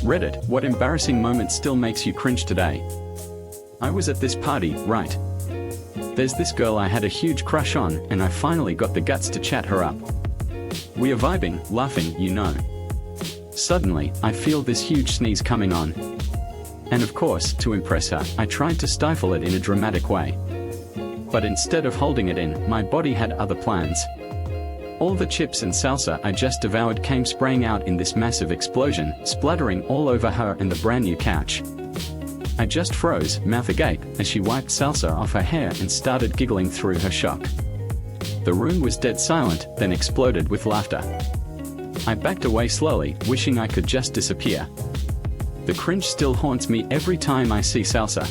Reddit, what embarrassing moment still makes you cringe today? I was at this party, right? There's this girl I had a huge crush on, and I finally got the guts to chat her up. We are vibing, laughing, you know. Suddenly, I feel this huge sneeze coming on. And of course, to impress her, I tried to stifle it in a dramatic way. But instead of holding it in, my body had other plans. All the chips and salsa I just devoured came spraying out in this massive explosion, splattering all over her and the brand new couch. I just froze, mouth agape, as she wiped salsa off her hair and started giggling through her shock. The room was dead silent, then exploded with laughter. I backed away slowly, wishing I could just disappear. The cringe still haunts me every time I see salsa.